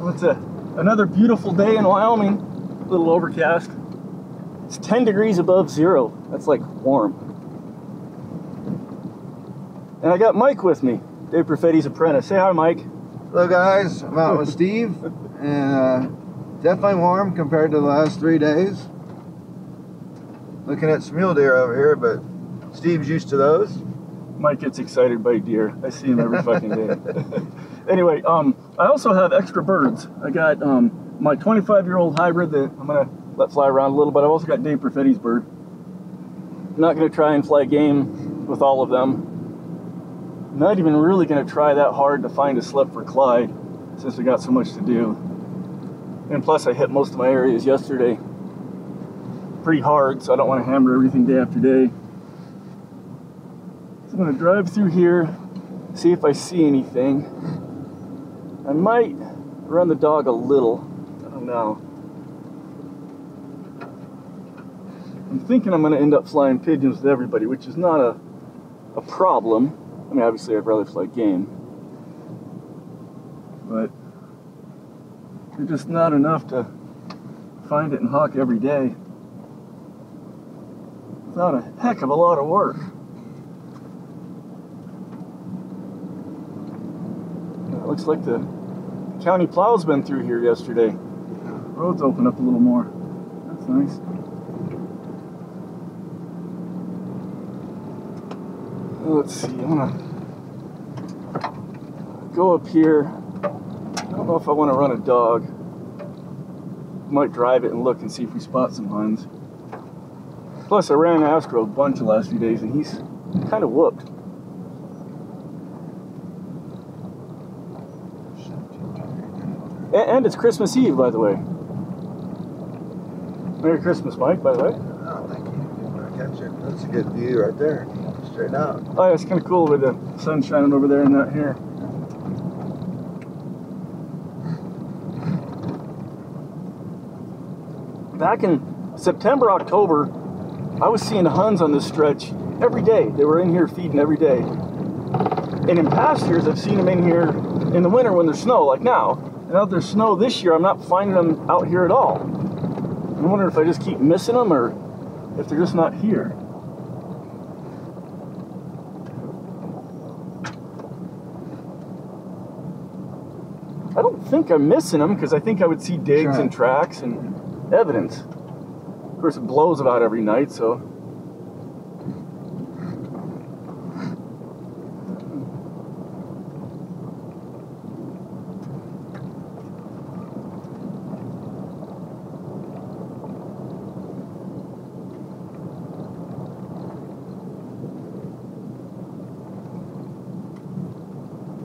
It's another beautiful day in Wyoming. A little overcast. It's 10 degrees above zero. That's like warm. And I got Mike with me, Dave Perfetti's apprentice. Say hi, Mike. Hello guys, I'm out with Steve, and definitely warm compared to the last 3 days. Looking at some mule deer over here, but Steve's used to those. Mike gets excited by deer. I see him every fucking day. Anyway, I also have extra birds. I got my 25-year-old hybrid that I'm gonna let fly around a little, but I've also got Dave Perfetti's bird. I'm not gonna try and fly game with all of them. I'm not even really gonna try that hard to find a slip for Clyde, since we got so much to do. And plus I hit most of my areas yesterday pretty hard, so I don't want to hammer everything day after day. So I'm going to drive through here, see if I see anything. I might run the dog a little. I don't know. I'm thinking I'm going to end up flying pigeons with everybody, which is not a problem. I mean, obviously I'd rather fly game. But they're just not enough to find it and hawk every day. It's not a heck of a lot of work. It looks like the county plow's been through here yesterday. Roads open up a little more. That's nice. Let's see, I'm gonna go up here. I don't know if I want to run a dog. Might drive it and look and see if we spot some Huns. Plus, I ran Astro a bunch the last few days, and he's kind of whooped. And it's Christmas Eve, by the way. Merry Christmas, Mike, by the way. Oh, thank you. Catch it. That's a good view right there. Straight out. Oh, yeah, it's kind of cool with the sun shining over there and that here. Back in September, October, I was seeing Huns on this stretch every day. They were in here feeding every day. And in past years, I've seen them in here in the winter when there's snow, like now. And now there's snow this year, I'm not finding them out here at all. I'm wondering if I just keep missing them or if they're just not here. I don't think I'm missing them because I think I would see digs and tracks and evidence. Of course, it blows about every night, so.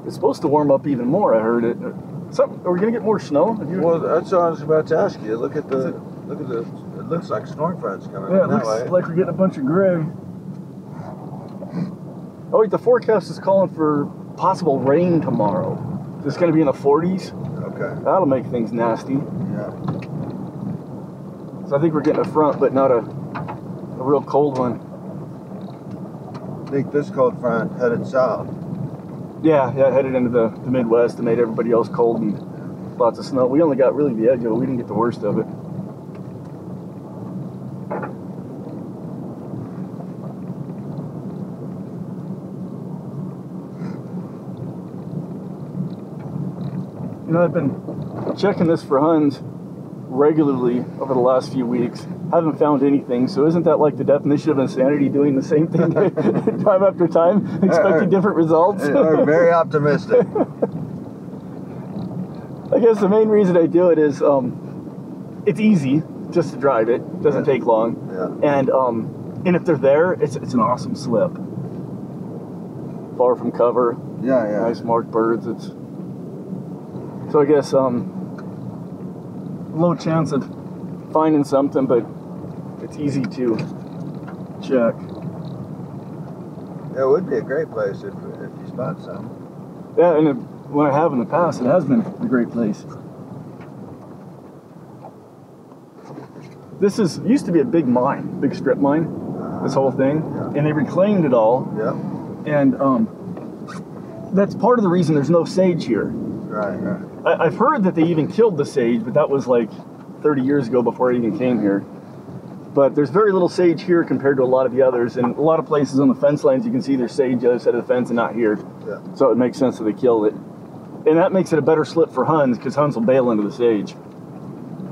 It's supposed to warm up even more, I heard it. Are we gonna get more snow? Well, that's what I was about to ask you. Look at the, it looks like storm fronts coming yeah, in that way. It looks like we're getting a bunch of gray. Oh wait, the forecast is calling for possible rain tomorrow. It's gonna be in the 40s. Okay. That'll make things nasty. Yeah. So I think we're getting a front, but not a real cold one. I think this cold front headed south. Yeah, headed into the Midwest and made everybody else cold and lots of snow. We only got really the edge of it. We didn't get the worst of it. You know, I've been checking this for Huns regularly over the last few weeks. Haven't found anything, so isn't that like the definition of insanity, doing the same thing time after time, expecting different results? We're very optimistic. I guess the main reason I do it is it's easy just to drive it. It doesn't take long. Yeah. And if they're there, it's an awesome slip. Far from cover. Yeah. Nice marked birds. So I guess low chance of finding something, but it's easy to check. It would be a great place if you spot some. Yeah, and when I have in the past, it has been a great place. This used to be a big mine, big strip mine, this whole thing, and they reclaimed it all. Yeah. And that's part of the reason there's no sage here. Right, right. I've heard that they even killed the sage, but that was like 30 years ago before I even came here. But there's very little sage here compared to a lot of the others, and a lot of places on the fence lines you can see there's sage the other side of the fence and not here. Yeah. So it makes sense that they killed it. And that makes it a better slip for Huns, because Huns will bail into the sage.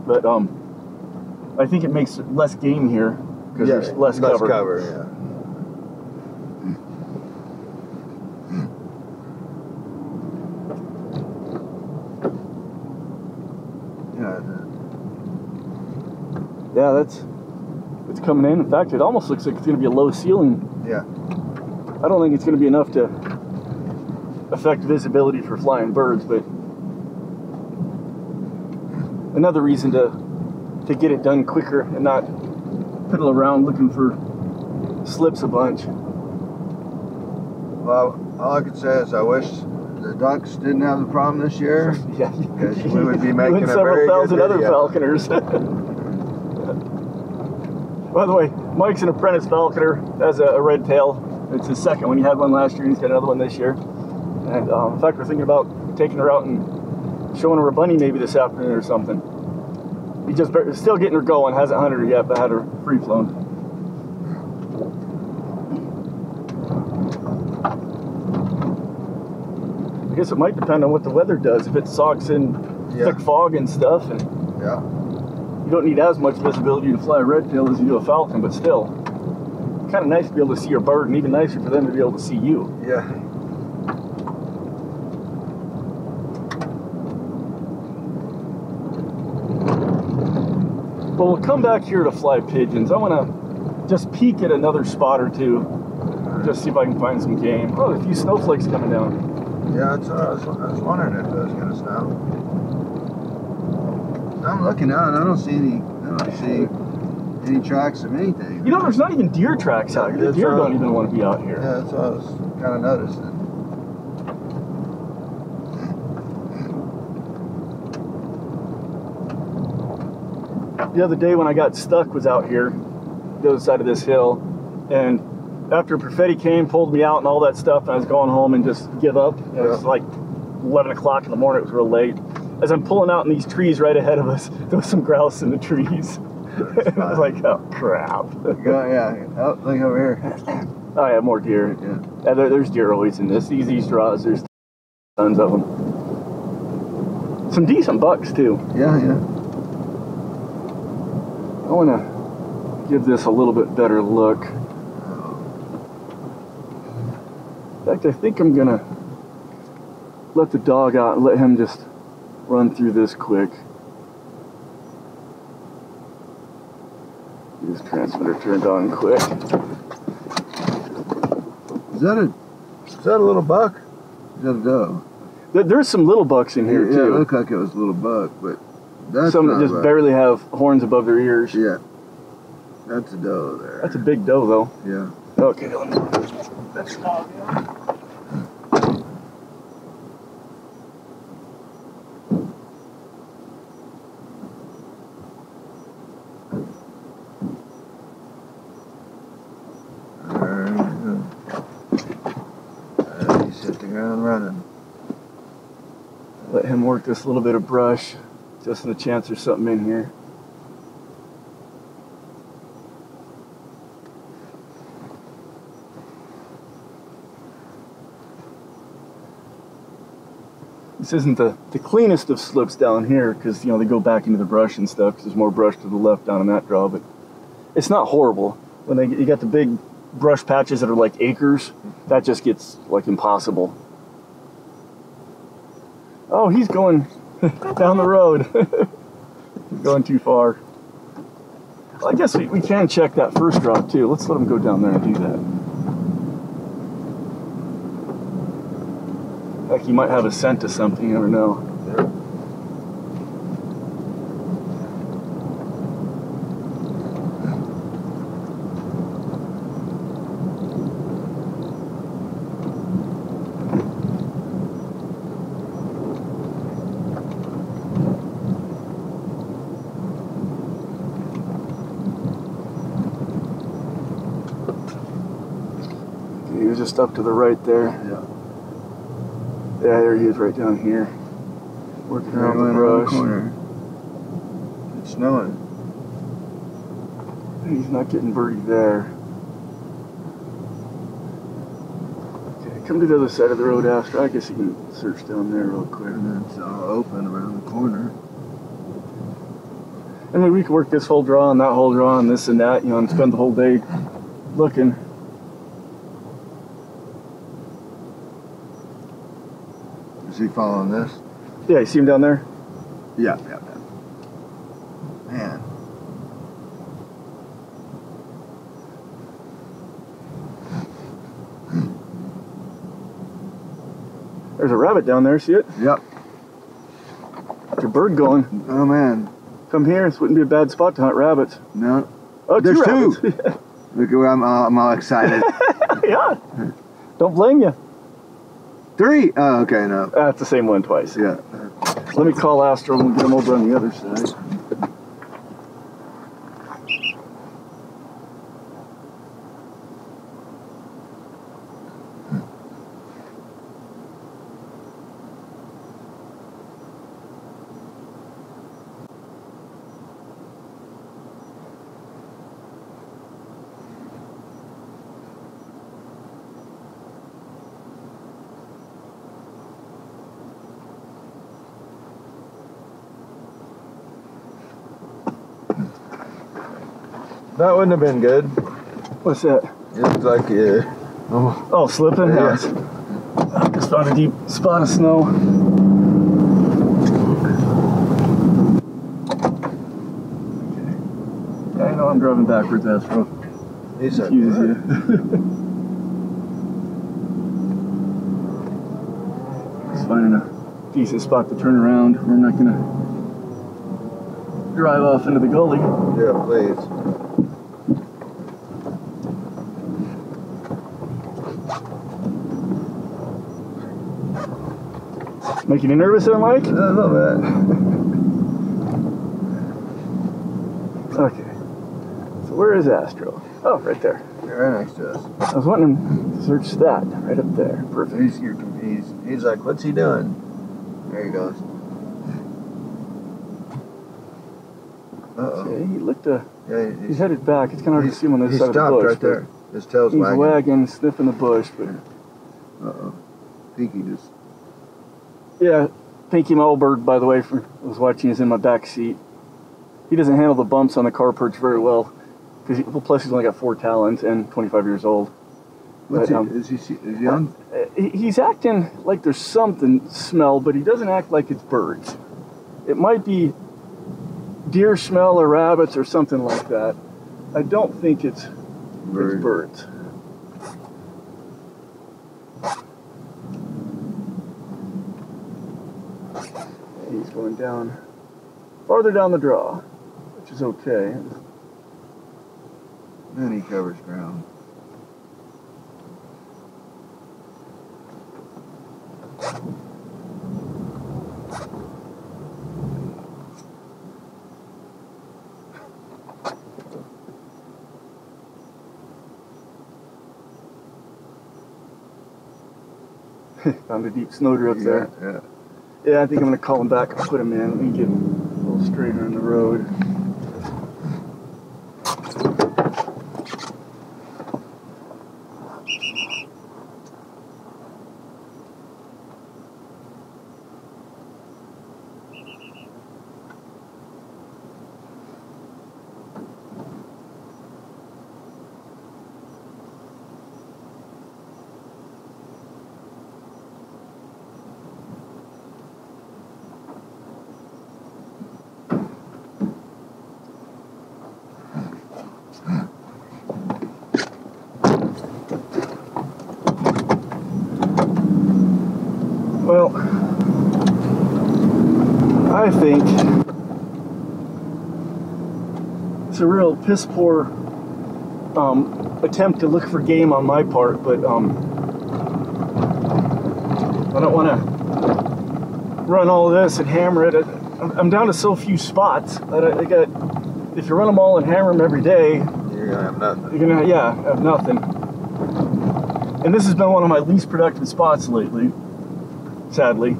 But I think it makes less game here, because there's less cover. Yeah. Yeah, it's coming in. In fact, it almost looks like it's going to be a low ceiling. Yeah. I don't think it's going to be enough to affect visibility for flying birds, but another reason to get it done quicker and not piddle around looking for slips a bunch. Well, all I could say is I wish the ducks didn't have the problem this year. Yeah, because we would be making a several very thousand good other video. falconers. By the way, Mike's an apprentice falconer, has a red tail. It's his second one. He had one last year, and he's got another one this year. And in fact, we're thinking about taking her out and showing her a bunny maybe this afternoon or something. He just still getting her going, hasn't hunted her yet, but had her free flown. I guess it might depend on what the weather does. If it soaks in thick fog and stuff, and you don't need as much visibility to fly a red tail as you do a falcon, but still, kind of nice to be able to see your bird, and even nicer for them to be able to see you. Yeah. Well, we'll come back here to fly pigeons. I want to just peek at another spot or two, just see if I can find some game. Oh, a few snowflakes coming down. Yeah, that's what I was wondering if it was going to snow. I'm looking out, and I don't see any tracks of anything. You know, there's not even deer tracks out here. The deer don't even want to be out here. Yeah, that's what I was kind of noticing. The other day when I got stuck was out here, the other side of this hill, and after Perfetti came, pulled me out and all that stuff, and I was going home and just give up. It was like 11 o'clock in the morning, it was real late. As I'm pulling out in these trees right ahead of us, there was some grouse in the trees. I was like, oh crap. Yeah, oh, look over here. Oh yeah, more deer. Yeah, there's deer always in this. These draws, there's tons of them. Some decent bucks too. Yeah, yeah. I want to give this a little bit better look. In fact, I think I'm gonna let the dog out and let him just run through this quick. Get his transmitter turned on quick. Is that a little buck? Is that a doe? There's some little bucks in here too. Yeah, it looked like it was a little buck, but that's some not that just buck. barely have horns above their ears. Yeah, that's a doe there. That's a big doe though. Yeah. Okay, let's dog out. He's hit the ground running. Let him work this little bit of brush, just in the chance there's something in here. This isn't the cleanest of slips down here, because they go back into the brush and stuff, because there's more brush to the left down in that draw, but it's not horrible. When you got the big brush patches that are like acres, that just gets like impossible. Oh, he's going down the road. He's going too far. Well, I guess we can check that first draw too. Let's let him go down there and do that. Like he might have a scent to something, you never know. He was just up to the right there. Yeah. Yeah, there he is right down here. Working around the brush. Corner. It's snowing. He's not getting birdie there. Okay, come to the other side of the road, Astro. I guess you can search down there real quick. And then it's all open around the corner. I mean, we could work this whole draw and that whole draw and this and that, you know, and spend the whole day looking. Is he following this? Yeah, you see him down there? Yeah. Man. There's a rabbit down there, see it? Yep. There's a bird going. Oh man. Come here, this wouldn't be a bad spot to hunt rabbits. No. Oh, There's two. two. Look at where I'm all excited. Yeah. Don't blame you. Three. Oh, okay, no. That's the same one twice. Yeah. Let me call Astro and we'll get him over on the other side. That wouldn't have been good. What's that? It looks like Oh, slipping? Yeah. I just found a deep spot of snow. Okay. Yeah, I know I'm driving backwards, Astro. He's Confuses you. Just finding a decent spot to turn around. We're not gonna drive off into the gully. Yeah, please. Making you nervous there, Mike? A little bit. Okay. So where is Astro? Oh, right there. You're right next to us. I was wanting him to search that right up there. Perfect. He's like, what's he doing? There he goes. Uh-oh. Okay, he looked Yeah, he's headed back. It's kind of hard to see him on this he side of the stopped bush. right there. His tail's He's wagging. wagging, sniffing the bush, but Uh-oh. Pinky just... yeah, Pinky Mulbird, by the way, was watching, is in my back seat. He doesn't handle the bumps on the car perch very well, because plus he's only got 4 talons and 25 years old. What's But, he, is he young? He's acting like there's something smell, but he doesn't act like it's birds. It might be deer smell or rabbits or something like that. I don't think it's birds. He's going down, farther down the draw, which is okay. Then he covers ground. Found a deep snowdrift there. Yeah. Yeah, I think I'm going to call him back and put him in. Let me get a little straighter on the road. Well, I think it's a real piss poor attempt to look for game on my part, but I don't want to run all of this and hammer it. I'm down to so few spots that I got. If you run them all and hammer them every day, You're gonna have nothing. you're gonna have nothing. And this has been one of my least productive spots lately, sadly.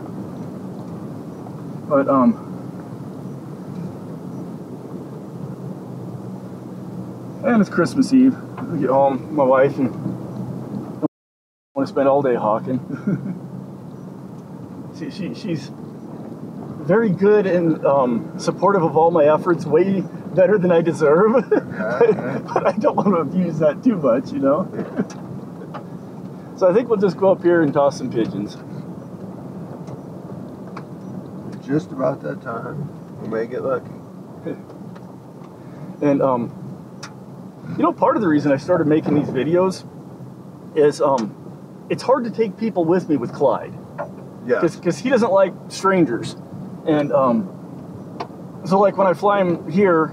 But and it's Christmas Eve. I get home, my wife, and I want to spend all day hawking. She's very good and supportive of all my efforts, way better than I deserve. But I don't want to abuse that too much, you know. So I think we'll just go up here and toss some pigeons. Just about that time. We may get lucky. And you know, part of the reason I started making these videos is it's hard to take people with me with Clyde. Yeah. Because he doesn't like strangers. And so like when I fly him here,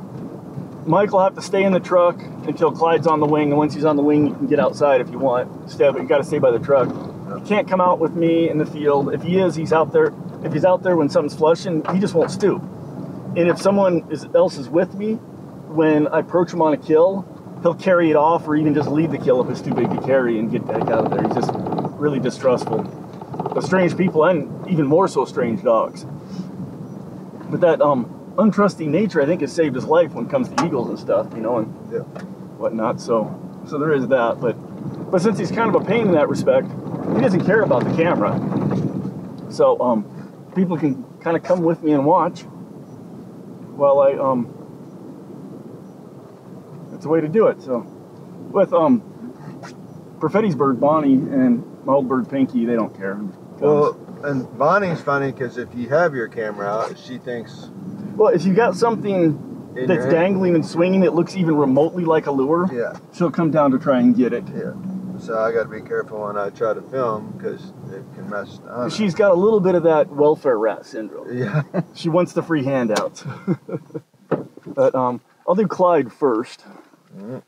Mike will have to stay in the truck until Clyde's on the wing, and once he's on the wing, you can get outside if you want. But you got to stay by the truck. You can't come out with me in the field. If he is, he's out there. If he's out there when something's flushing, he just won't stoop. And if someone else is with me, when I approach him on a kill, he'll carry it off or even just leave the kill if it's too big to carry and get the heck out of there. He's just really distrustful of strange people, and even more so strange dogs. But that untrusting nature, I think, has saved his life when it comes to eagles and stuff, you know, and whatnot. So there is that. But since he's kind of a pain in that respect, he doesn't care about the camera. So people can kind of come with me and watch while I it's a way to do it. So with Perfetti's bird Bonnie and my old bird Pinky, they don't care. Well, and Bonnie's funny because if you have your camera out, she thinks. Well, if you got something that's dangling and swinging that looks even remotely like a lure, she'll come down to try and get it. Yeah. So I got to be careful when I try to film because it can mess the hunt. She's got a little bit of that welfare rat syndrome. Yeah. She wants the free handouts. But I'll do Clyde first. Let's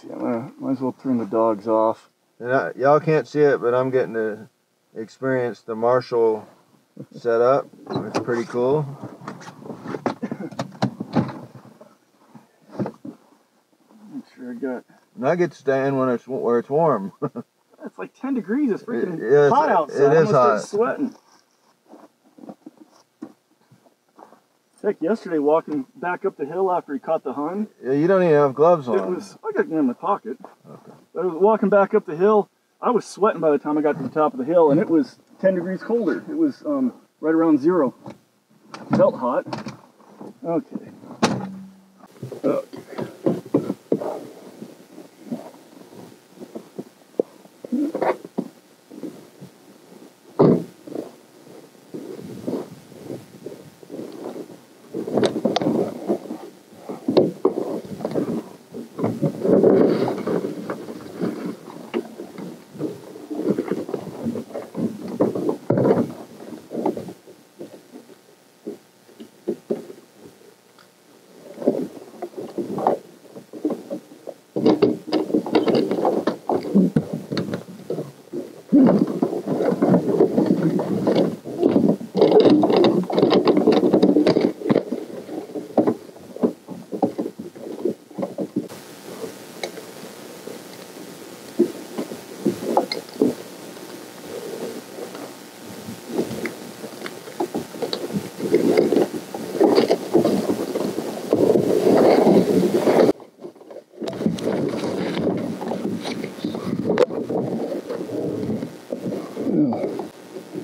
see. Might as well turn the dogs off. And y'all can't see it, but I'm getting to experience the Marshall setup. It's pretty cool. Make sure I got. And I get to stand when where it's warm. It's like 10 degrees. It's freaking hot outside. It is hot. Sweating. Heck, yesterday walking back up the hill after he caught the Hun. Yeah, you don't even have gloves on. I got them in my pocket. Okay. I was walking back up the hill. I was sweating by the time I got to the top of the hill, and it was 10 degrees colder. It was right around 0. Felt hot. Okay.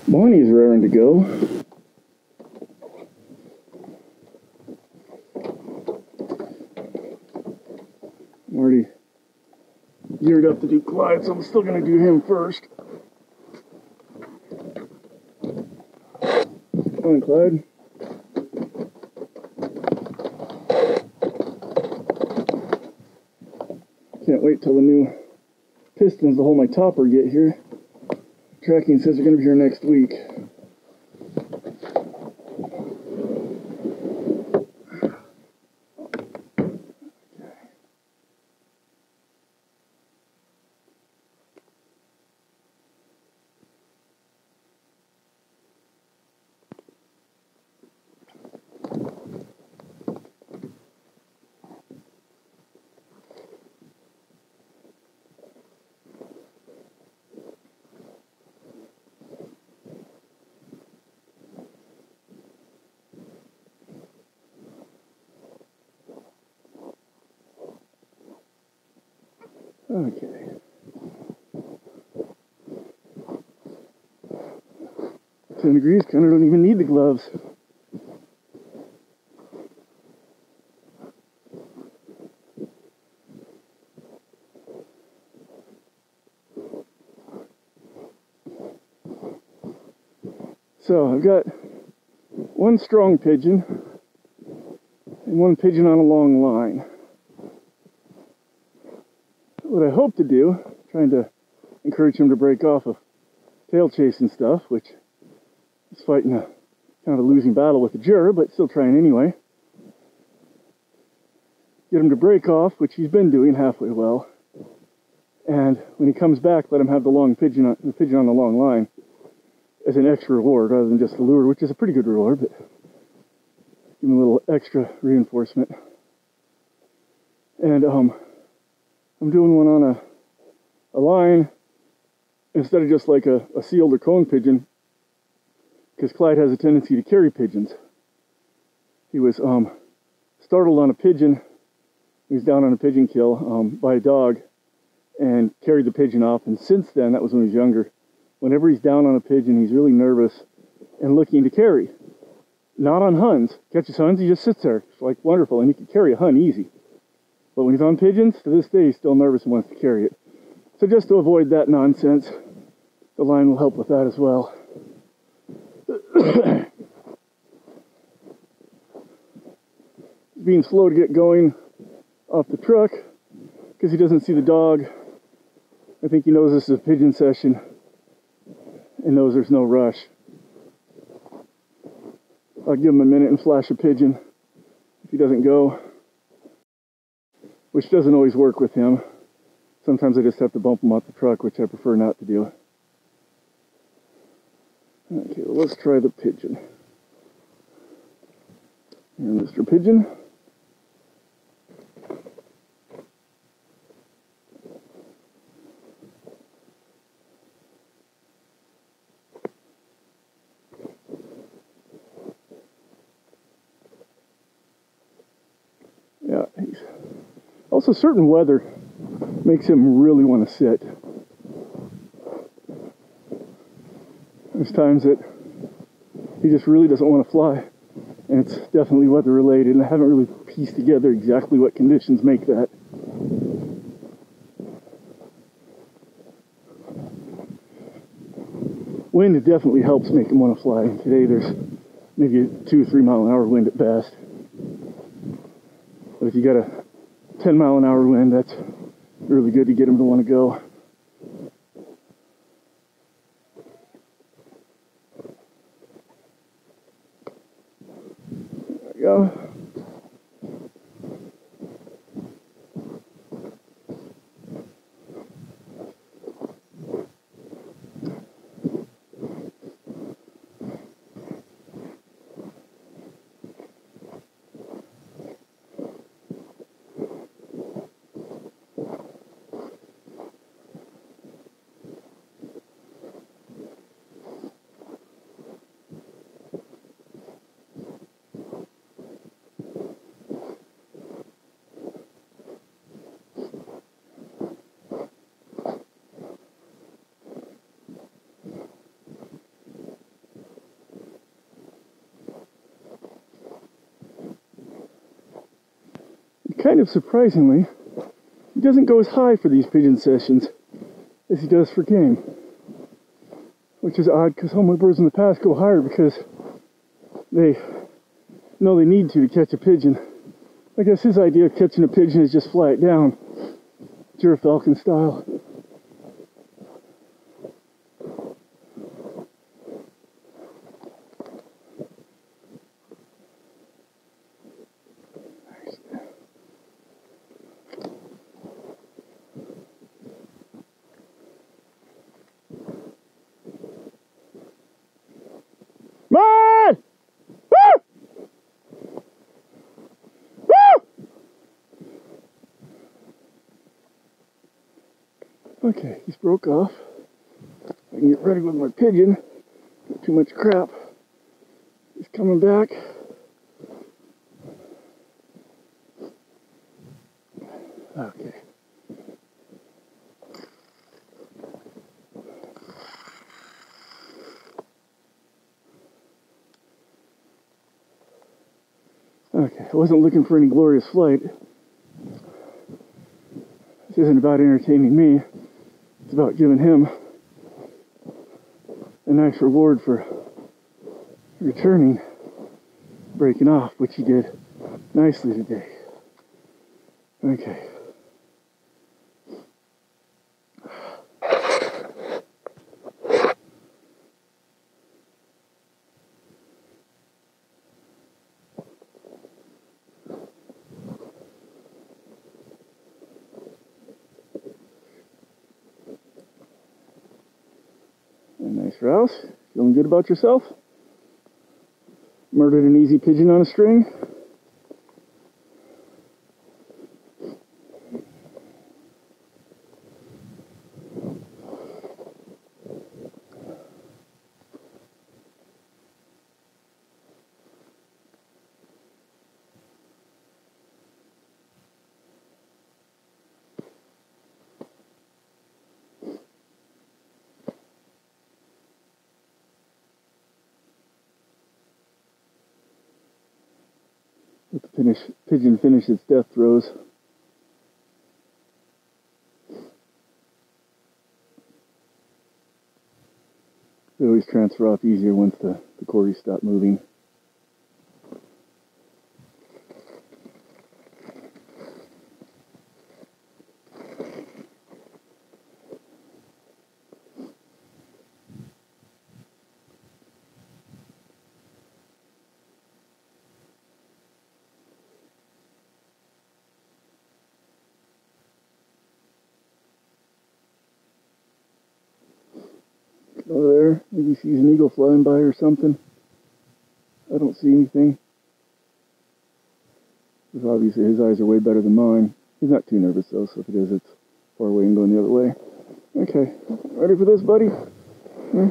Bonnie's raring to go. I'm already geared up to do Clyde, so I'm still going to do him first. Come on, Clyde. Can't wait till the new pistons to hold my topper get here. Tracking says they're going to be here next week. Okay. 10 degrees, kind of don't even need the gloves. So I've got one strong pigeon and one pigeon on a long line. What I hope to do, trying to encourage him to break off of tail chasing stuff, which is fighting a kind of a losing battle with the gyr, but still trying anyway. Get him to break off, which he's been doing halfway well. And when he comes back, let him have the pigeon on the long line as an extra reward rather than just the lure, which is a pretty good reward, but give him a little extra reinforcement. And I'm doing one on a line instead of just like a sealed or cone pigeon, because Clyde has a tendency to carry pigeons. He was startled on a pigeon. He was down on a pigeon kill by a dog and carried the pigeon off. And since then, that was when he was younger, whenever he's down on a pigeon, he's really nervous and looking to carry. Not on huns. Catches huns, he just sits there. It's like wonderful, and he can carry a hun easy. But when he's on pigeons, to this day, he's still nervous and wants to carry it. So just to avoid that nonsense, the line will help with that as well. Being slow to get going off the truck because he doesn't see the dog. I think he knows this is a pigeon session and knows there's no rush. I'll give him a minute and flash a pigeon if he doesn't go, which doesn't always work with him. Sometimes I just have to bump him off the truck, which I prefer not to do. Okay, well, let's try the pigeon. Here, Mr. Pigeon. Yeah, he's also certain weather makes him really want to sit. There's times that he just really doesn't want to fly, and it's definitely weather related, and I haven't really pieced together exactly what conditions make that. Wind definitely helps make him want to fly. Today there's maybe a 2 or 3 mile an hour wind at best. But if you got a 10 mile an hour wind, that's really good to get him to want to go. There we go. Kind of surprisingly, he doesn't go as high for these pigeon sessions as he does for game, which is odd because homeward birds in the past go higher because they know they need to catch a pigeon. I guess his idea of catching a pigeon is just fly it down, gyr falcon style. Okay, he's broke off. I can get ready with my pigeon. Got too much crap. He's coming back. Okay. Okay, I wasn't looking for any glorious flight. This isn't about entertaining me. It's about giving him a nice reward for returning, breaking off, which he did nicely today. Okay. A nice grouse. Feeling good about yourself? Murdered an easy pigeon on a string. Let the pigeon finish its death throes. They always transfer off easier once the quarry stops moving. Over there, maybe he sees an eagle flying by or something. I don't see anything. Because obviously his eyes are way better than mine. He's not too nervous though, so if it is, it's far away and going the other way. Okay, ready for this, buddy? Hmm?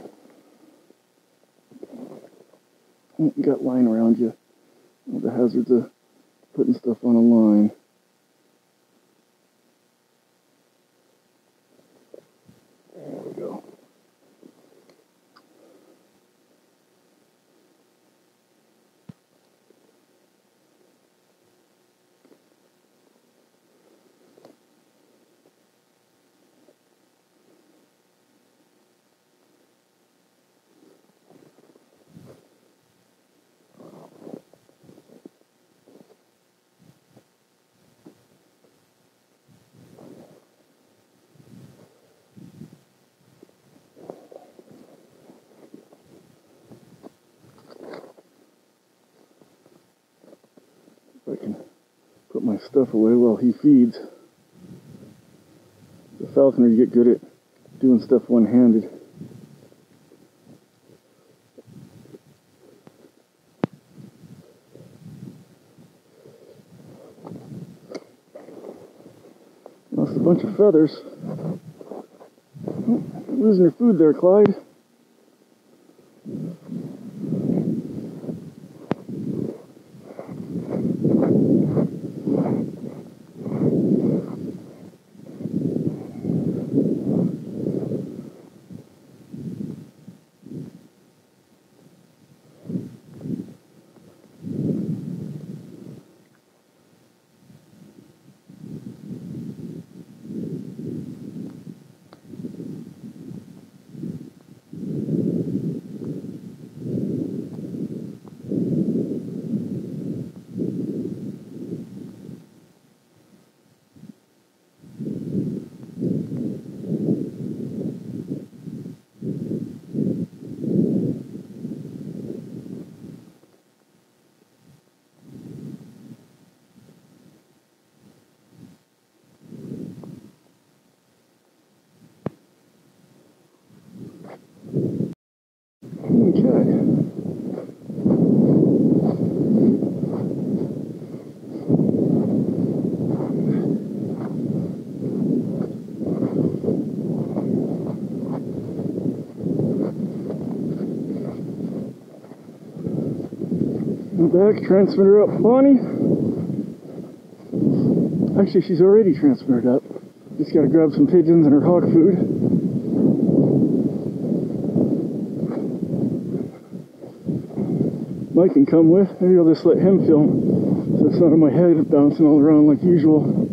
You got line around you. All the hazards of putting stuff on a line. There we go. If I can put my stuff away while he feeds. The falconer, you get good at doing stuff one-handed. Lost a bunch of feathers. Oh, losing your food there, Clyde. Okay. Back, transmitter up, Bonnie. Actually, she's already transmitted up. Just gotta grab some pigeons and her hog food. Mike can come with. Maybe I'll just let him film so it's not on my head bouncing all around like usual.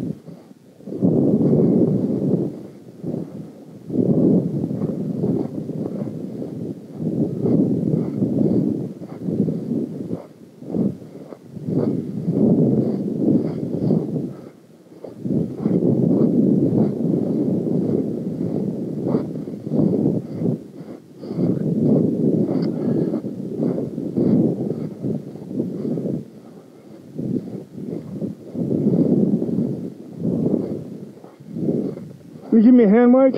Can you give me a hand, Mike?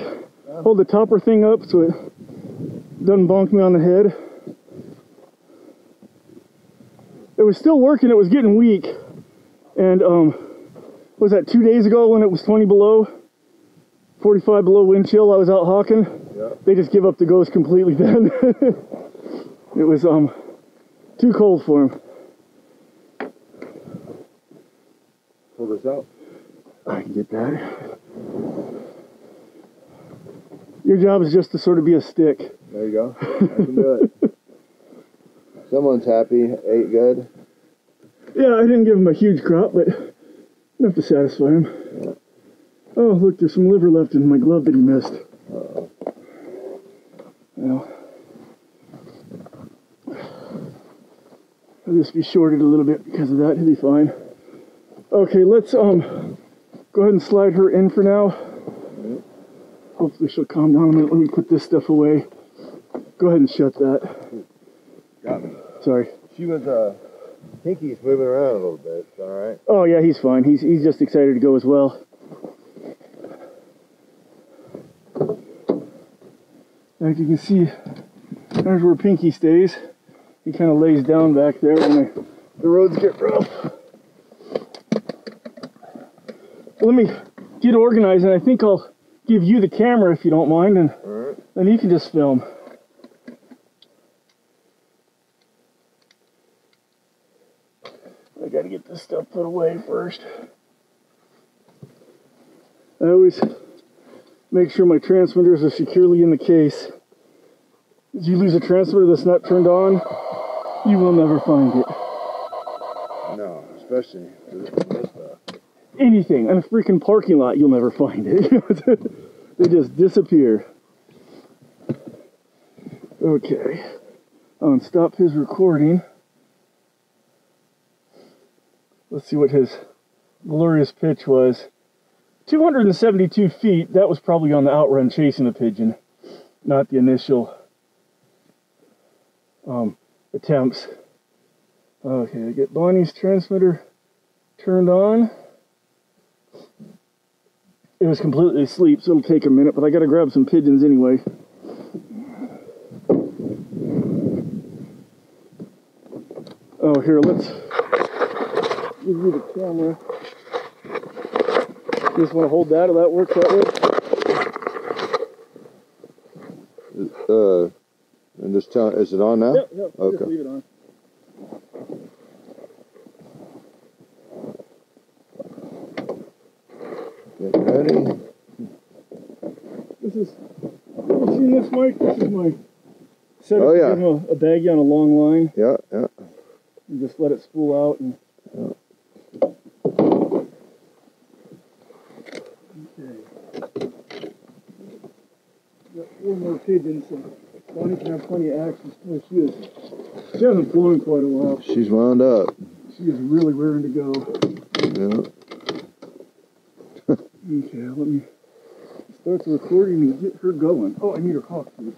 Hold the topper thing up so it doesn't bonk me on the head. It was still working, it was getting weak. And was that 2 days ago when it was 20 below? 45 below wind chill, I was out hawking. Yeah. They just give up the ghost completely then. It was too cold for him. Pull this out. I can get that. Your job is just to sort of be a stick. There you go. I can do it. Someone's happy. Ate good. Yeah, I didn't give him a huge crop, but enough to satisfy him. Yeah. Oh, look, there's some liver left in my glove that he missed. Uh-oh. Well, I'll just be shorted a little bit because of that. He'll be fine. Okay, let's go ahead and slide her in for now. Hopefully she'll calm down a minute. Let me put this stuff away. Go ahead and shut that. Got me. Sorry. She was, Pinky's moving around a little bit. It's all right. Oh yeah, he's fine. He's just excited to go as well. As you can see, there's where Pinky stays. He kind of lays down back there when the roads get rough. Let me get organized, and I think I'll give you the camera if you don't mind, and then you can just film. I gotta get this stuff put away first. I always make sure my transmitters are securely in the case. If you lose a transmitter that's not turned on, you will never find it. No, especially this stuff. Anything in a freaking parking lot, you'll never find it. They just disappear. Okay, I'll stop his recording. Let's see what his glorious pitch was. 272 feet. That was probably on the outrun chasing the pigeon, not the initial attempts. Okay, I get Bonnie's transmitter turned on. It was completely asleep, so it'll take a minute, but I gotta grab some pigeons anyway. Oh, here, let's give you the camera. You just want to hold that, or that works that way? And just tell, is it on now? Yep, okay. Just leave it on. Get ready. This is, have you seen this, Mike? This is my setup. Oh, yeah. Give him a baggie on a long line. Yeah, yeah. And just let it spool out. And Yeah. Okay. Got 4 more pigeons, so Bonnie can have plenty of action. Oh, she hasn't flown in quite a while. She's wound up. She is really raring to go. Yeah. Okay, let me start the recording and get her going. Oh, I need her hawk food.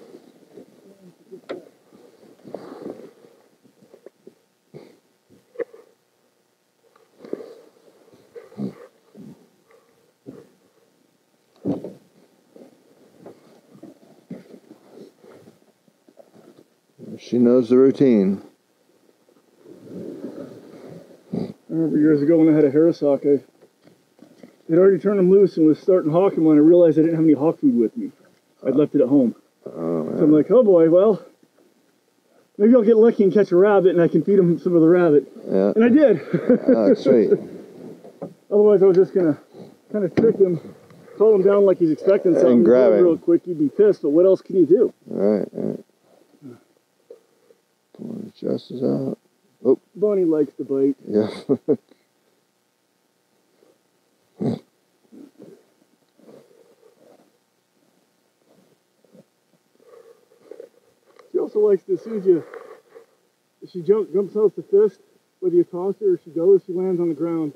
She knows the routine. I remember years ago when I had a Harris hawk, I had already turned him loose and was starting hawking when I realized I didn't have any hawk food with me. I'd left it at home. Oh, So I'm like, oh boy, well, maybe I'll get lucky and catch a rabbit and I can feed him some of the rabbit. Yeah. And I did. Oh, sweet. Otherwise I was just going to kind of trick him, call him down like he's expecting something, and grab it real quick, he'd be pissed, but what else can you do? All right, all right. Pull the justice out. Oh. Bunny likes to bite. Yeah. She also likes to, as soon as you, if she jumps out to fist, whether you toss her or she goes, she lands on the ground,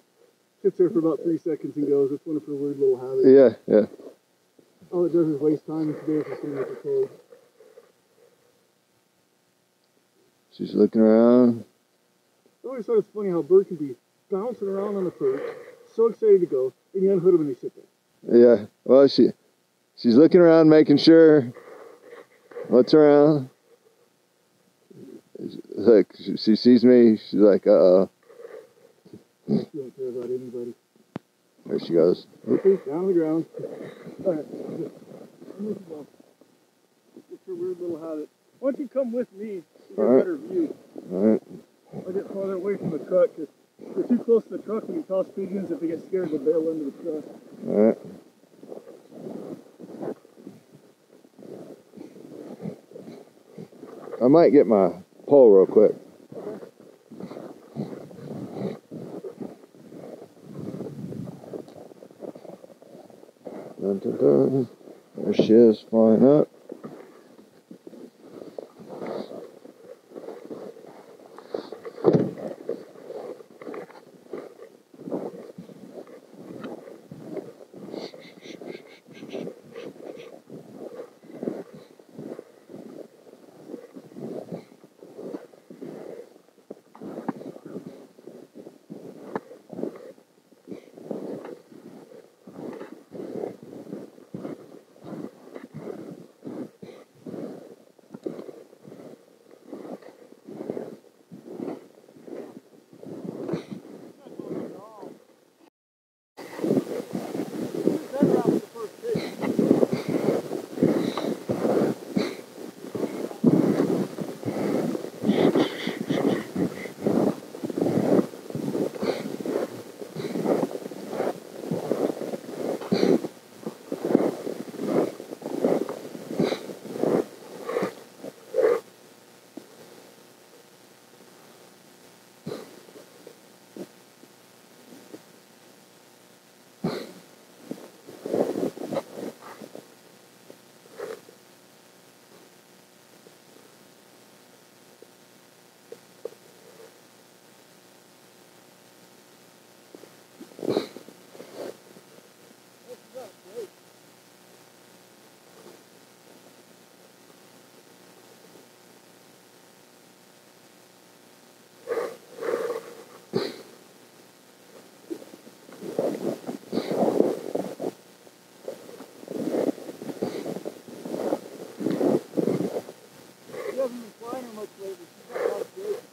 sits there for about 3 seconds and goes. It's one of her weird little habits. Yeah, yeah. All it does is waste time and today for something like a toad. She's looking around. I always thought it's funny how a bird can be bouncing around on the perch, so excited to go, and you unhood them and they sit there. Yeah. Well, she's looking around, making sure what's around. Look, she sees me. She's like, uh-oh. She don't care about anybody. There she goes. Okay, down on the ground. All right. There you go. It's her weird little habit. Why don't you come with me to get a better view? All right. I'll get farther away from the truck because we're too close to the truck when you toss pigeons. If they get scared, they'll bail into the truck. All right. I might get my pole real quick. Dun, dun, dun. There she is, flying up.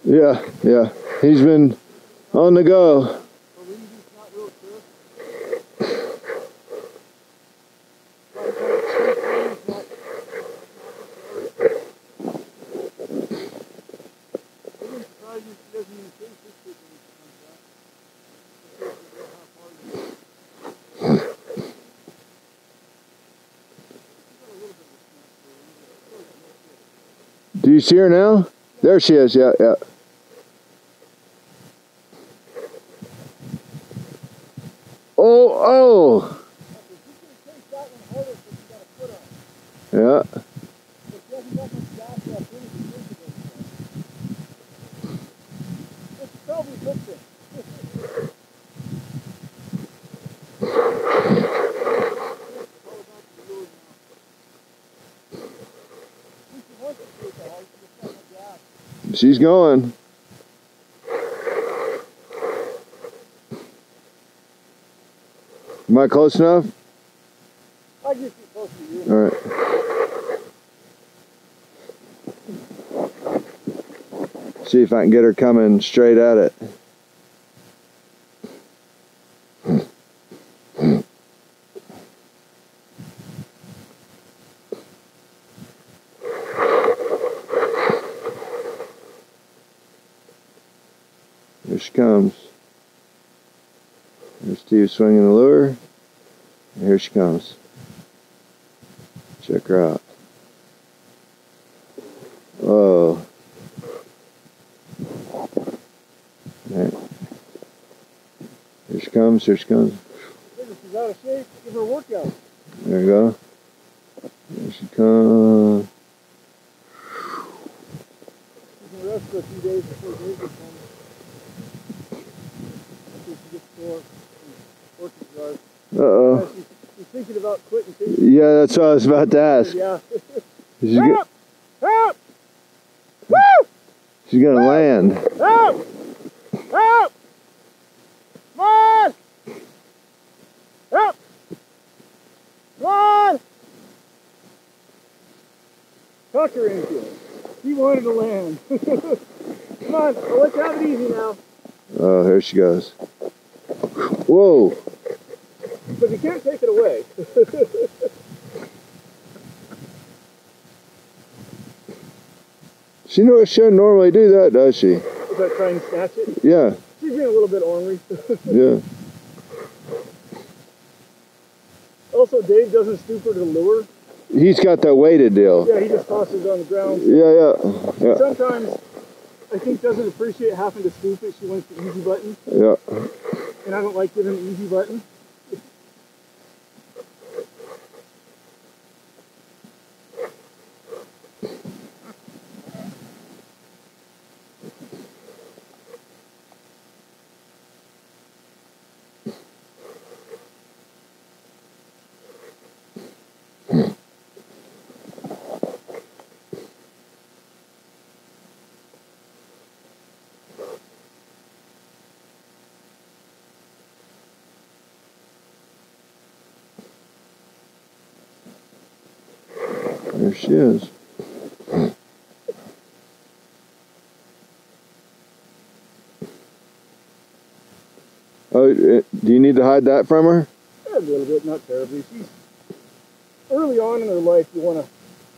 Yeah, yeah. He's been on the go. Do you see her now? There she is, yeah, yeah. Oh, oh! Yeah. She's going. Am I close enough? I can get close to you. All right. See if I can get her coming straight at it. Here she comes. There's Steve swinging the lure. And here she comes. Check her out. Oh. Right. Here she comes, here she comes. She's out of shape. Give her a workout. There you go. Here she comes. She's going to rest for a few days before David comes. After she gets sore. Orchids are. Uh-oh. Yeah, she's thinking about quitting too. Yeah, that's what I was about to ask. Yeah. Help! Help! Woo! She's gonna land. Help! Help! Come on! Help! Come on! Tuck her into it. She wanted to land. Come on, let's have it easy now. Oh, here she goes. Whoa! But you can't take it away. She shouldn't normally do that, does she? Is that trying to snatch it? Yeah. She's being a little bit ornery. Yeah. Also, Dave doesn't stoop her to lure. He's got that weighted deal. Yeah, he just tosses it on the ground. Yeah. Sometimes, I think, doesn't appreciate having to stoop it. She wants the easy button. Yeah. And I don't like giving the easy button. There she is. Oh, do you need to hide that from her? Yeah, a little bit, not terribly. She's early on in her life, you want to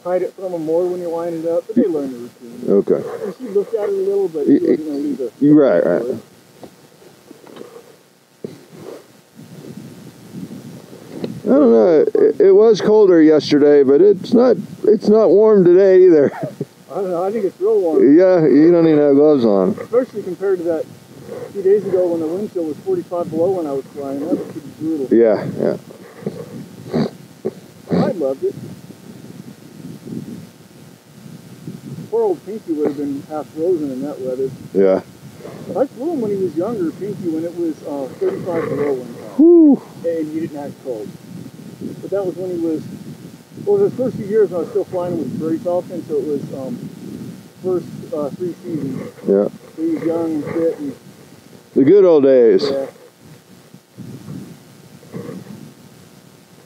hide it from them more when you're lining it up, but they learn the routine. Okay. And she looked at it a little, but she wasn't going to leave it. Right. I don't know. It was colder yesterday, but it's not warm today either. I don't know. I think it's real warm. Yeah, you don't even have gloves on. Especially compared to that a few days ago when the wind chill was 45 below when I was flying. That was pretty brutal. Yeah. I loved it. Poor old Pinky would have been half frozen in that weather. Yeah. I flew him when he was younger, Pinky, when it was 35 below one time. Whew. And he didn't act cold. But that was when he was, well, the first few years I was still flying him with prairie falcon, so it was first 3 seasons. Yeah. So he was young and fit. And, The good old days. yeah.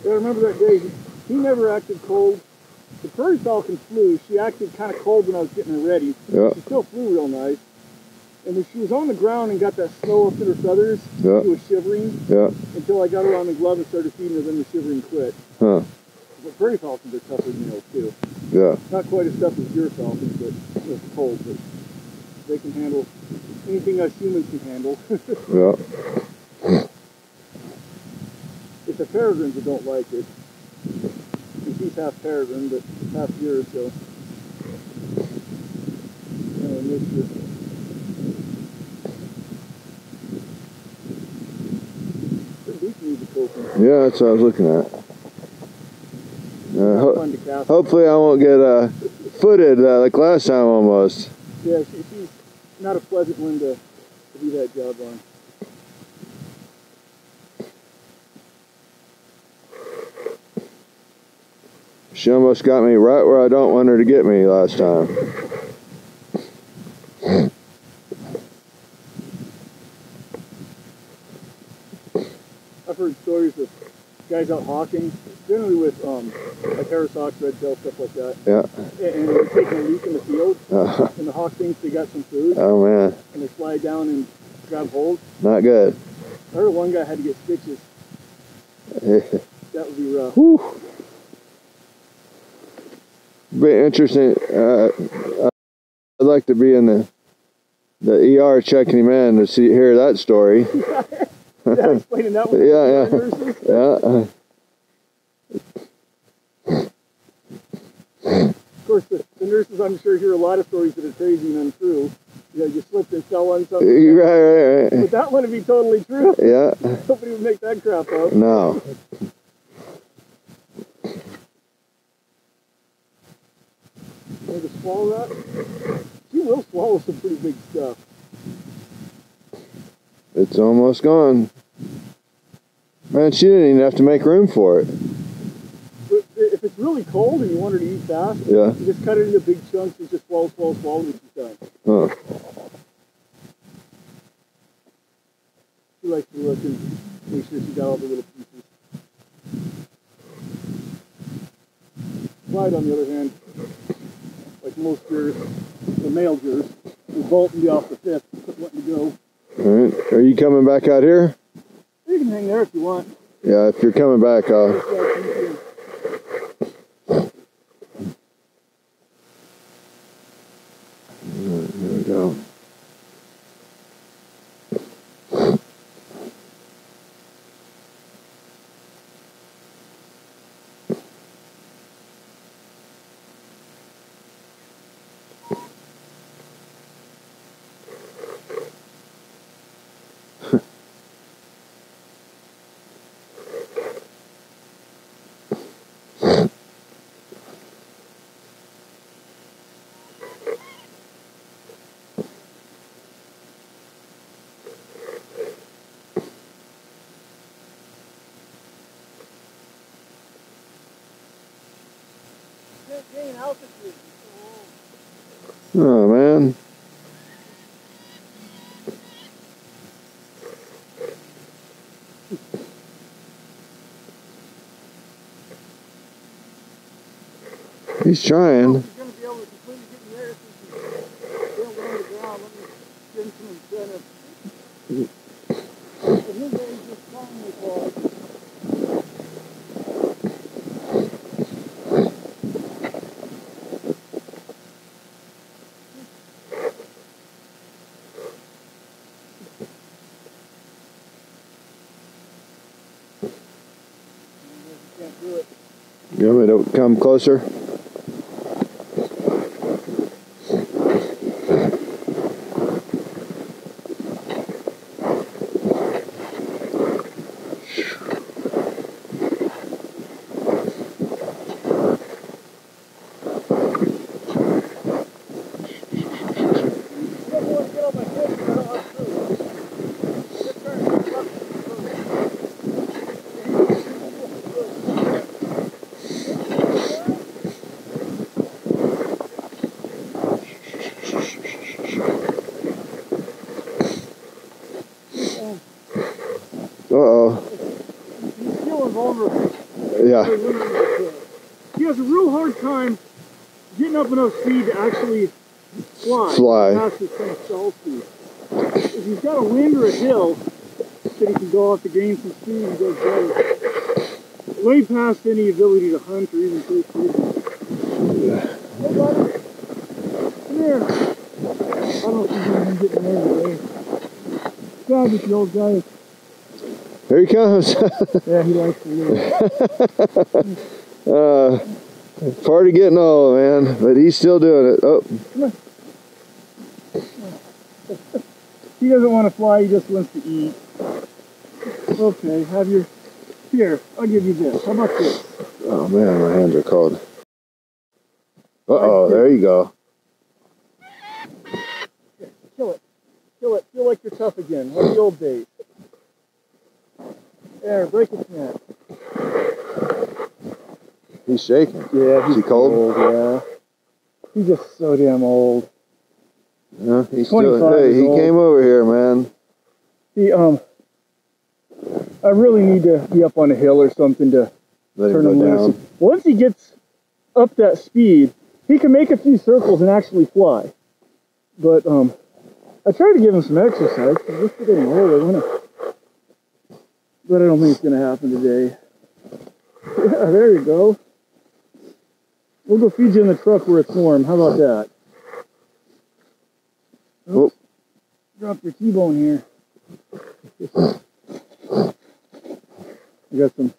Yeah, I remember that day. He never acted cold. The prairie falcon flew. She acted kind of cold when I was getting her ready. Yeah. She still flew real nice. And when she was on the ground and got that snow up in her feathers, Yeah. she was shivering. Yeah. Until I got her on the glove and started feeding her, then the shivering quit. Huh. But prairie falcons are tougher males too. Yeah. Not quite as tough as deer falcons, but it's cold. But they can handle anything us humans can handle. Yeah. It's the peregrines that don't like it. And she's half peregrine, but half deer, so. Yeah, that's what I was looking at. Hopefully I won't get footed like last time almost. Yeah, she's not a pleasant one to do that job on. She almost got me right where I don't want her to get me last time. I've heard stories of guys out hawking, generally with like harrisox, red-tail, stuff like that. Yeah. And they're taking a leak in the field, and the hawk thinks they got some food. Oh man. And they fly down and grab hold. Not good. I heard one guy had to get stitches. That would be rough. Whew. Be interesting. I'd like to be in the ER checking him in to hear that story. Yeah, explaining that one. Yeah. Of course, the nurses, I'm sure, hear a lot of stories that are crazy and untrue. You know, you slip and fell on something. Right. But that wouldn't be totally true. Yeah. Nobody would make that crap up. No. Want to swallow that? She will swallow some pretty big stuff. It's almost gone. Man, she didn't even have to make room for it. But if it's really cold and you want her to eat fast, Yeah. you just cut it into big chunks and just swallow, and she's done. Huh. She likes to look and make sure she got all the little pieces. Clyde, on the other hand, like most jurors, the male jurors, will bolt and be off the fifth, wanting to go. Alright. Are you coming back out here? You can hang there if you want. Yeah, if you're coming back, I'll... There we go. Oh, man. He's trying. He's going to be able to completely get in there since he's sailed on the ground. Let me give him some incentive. And his age is fine with all. You want me to come closer? Uh-oh. He's feeling vulnerable. Yeah. He has a real hard time getting up enough speed to actually fly. Past his kind of stall speed. If he's got a wind or a hill that he can go off to gain some speed, he goes better. Way past any ability to hunt or even chase pigeons. Hey buddy, come here. I don't think he's going to get in there today. God, this old guy. Here he comes. Yeah, he likes to do part of getting old, man, but he's still doing it. Oh. Come on. He doesn't want to fly, he just wants to eat. Okay, have your... Here, I'll give you this. How about this? Oh man, my hands are cold. Uh-oh, there you go. Kill it. Kill it. Feel like you're tough again, like the old days. There, break its neck. He's shaking. Yeah, Is he cold? old, yeah. He's just so damn old. Yeah, he's still... Hey, he came over here, man. He, I really need to be up on a hill or something to turn him loose. Once he gets up that speed, he can make a few circles and actually fly. But I tried to give him some exercise. He's just getting old. But I don't think it's going to happen today. Yeah, there you go. We'll go feed you in the truck where it's warm. How about that? Oops. Drop your T-bone here. I got some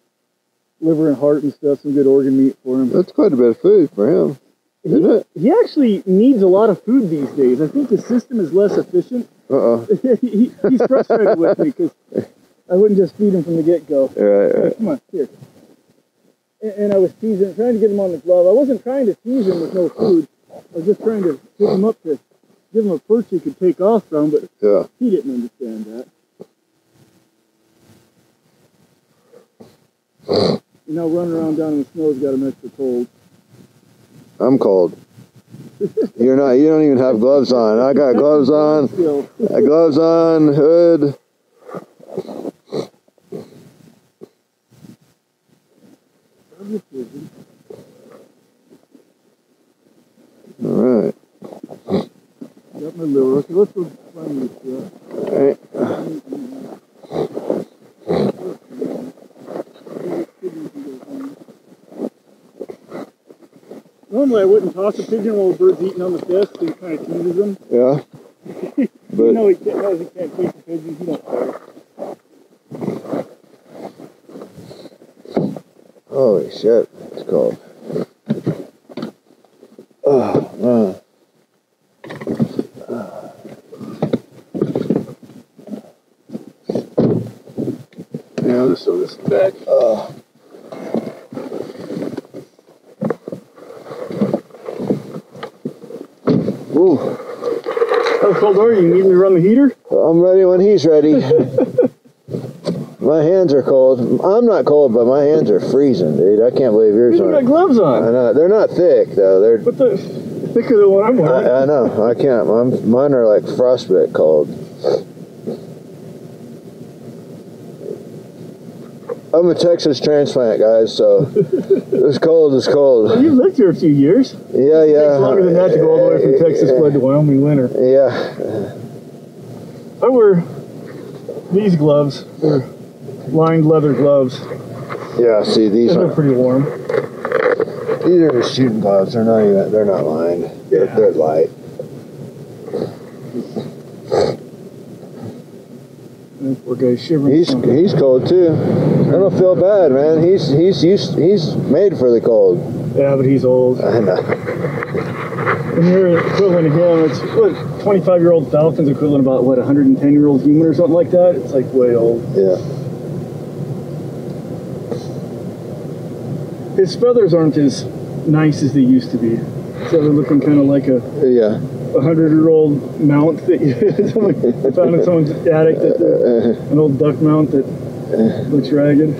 liver and heart and stuff, some good organ meat for him. That's quite a bit of food for him. He actually needs a lot of food these days. I think his system is less efficient. He's frustrated with me because I wouldn't just feed him from the get-go. Right. Come on, here. And I was teasing, trying to get him on the glove. I wasn't trying to tease him with no food. I was just trying to get him up to give him a perch he could take off from, but he didn't understand that. You know, running around down in the snow's got him extra cold. I'm cold. You're not. You don't even have gloves on. I got gloves on. I got gloves on. Hood. All right. Got my lure. Okay, let's go find this stuff. All right. Normally I wouldn't toss a pigeon while the bird's eating on the fist, so he kind of teases him. Yeah. But you know he can't take the pigeons, he don't care. Holy shit, it's cold. Oh, man. Yeah, I'll just throw this back. Ooh. How cold are you? You need me to run the heater? I'm ready when he's ready. My hands are cold. I'm not cold, but my hands are freezing, dude. I can't believe yours You aren't. got gloves on. I know. They're not thick, though. They're But they're thicker than what I'm wearing. I know. I can't. Mine are like frostbite cold. I'm a Texas transplant, guys, so it's cold. It's cold. Well, you've lived here a few years. Yeah, It takes longer than that to go all the way from Texas flood to Wyoming winter. Yeah. I wear these gloves. They're lined leather gloves. Yeah. See, these They're are pretty warm. these are just shooting gloves. They're not even. They're not lined. They're light. Poor guy's shivering. He's cold too. I don't feel bad, man. He's made for the cold. Yeah, but he's old. I know. When you're equivalent to him, it's what 25-year-old falcon's equivalent about what 110-year-old human or something like that. It's like way old. Yeah. His feathers aren't as nice as they used to be. So they're looking kind of like a 100-year-old mount that you found in someone's attic, an old duck mount that looks ragged.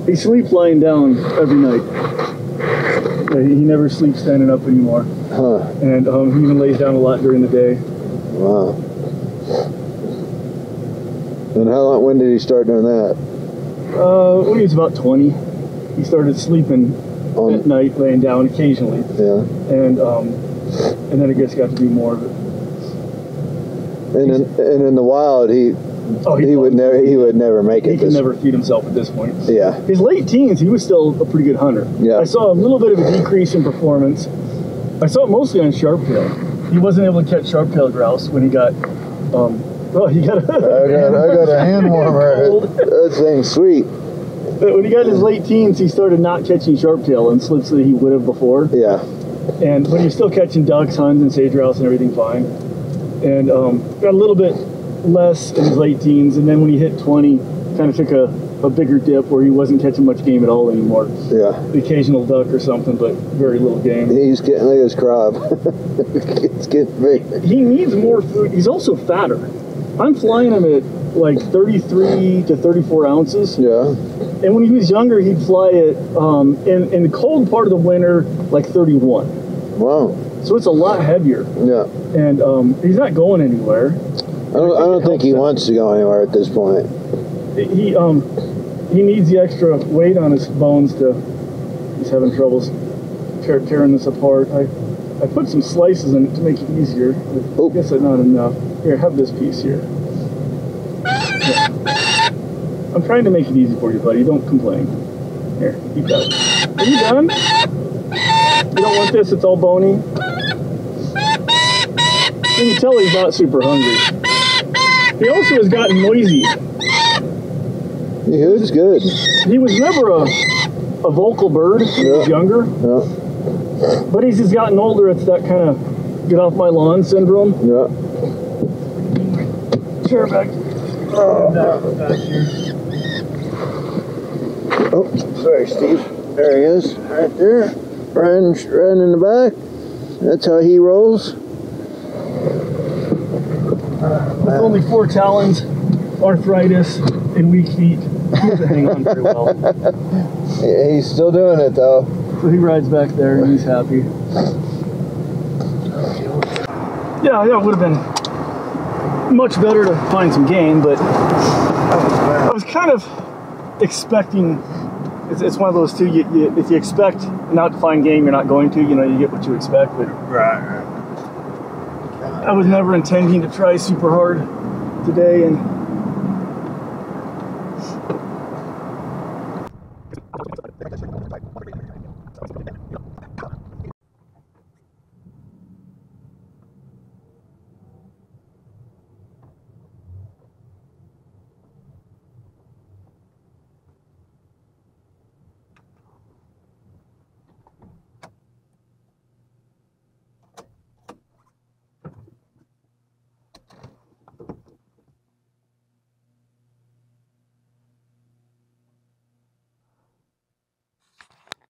He sleeps lying down every night. He never sleeps standing up anymore. Huh. And he even lays down a lot during the day. Wow. And when did he start doing that? When he was about 20, he started sleeping at night, laying down occasionally. Yeah. And then it just got to be more of it. And in the wild, he would never make it. He could never feed himself at this point. Yeah. His late teens, he was still a pretty good hunter. Yeah. I saw a little bit of a decrease in performance. I saw it mostly on sharptail. He wasn't able to catch sharptail grouse when he got. He got. I got a hand warmer. That thing's sweet. When he got his late teens, he started not catching sharptail and slips that he would have before. Yeah. But he was still catching ducks, huns, and sage grouse and everything fine. And got a little bit less in his late teens, and then when he hit 20, kind of took a bigger dip where he wasn't catching much game at all anymore. Yeah. The occasional duck or something, but very little game. He's getting, look at his crop. It's getting big. He needs more food. He's also fatter. I'm flying him at like 33 to 34 ounces. Yeah. And when he was younger, he'd fly it in the cold part of the winter, like 31. Wow. So it's a lot heavier. Yeah. And he's not going anywhere. I don't think he wants to go anywhere at this point. He needs the extra weight on his bones he's having troubles tearing this apart. I put some slices in it to make it easier. I guess that's not enough. Here, have this piece here. Yeah. I'm trying to make it easy for you, buddy. Don't complain. Here, eat that. Are you done? You don't want this? It's all bony? You can tell he's not super hungry. He also has gotten noisy. He was good. He was never a vocal bird. He was younger. Yeah. But as he's gotten older, it's that kind of get off my lawn syndrome. Yeah. Chair back. Back here. Oh, sorry, Steve. There he is, right there. Ran in the back. That's how he rolls. With only 4 talons, arthritis, and weak feet, he doesn't hang on very well. He's still doing it though. So he rides back there and he's happy. Yeah, it would have been much better to find some game, but I was kind of expecting. It's one of those two. If you expect not to find game, you're not going to. You know, you get what you expect. But Right. I was never intending to try super hard today, and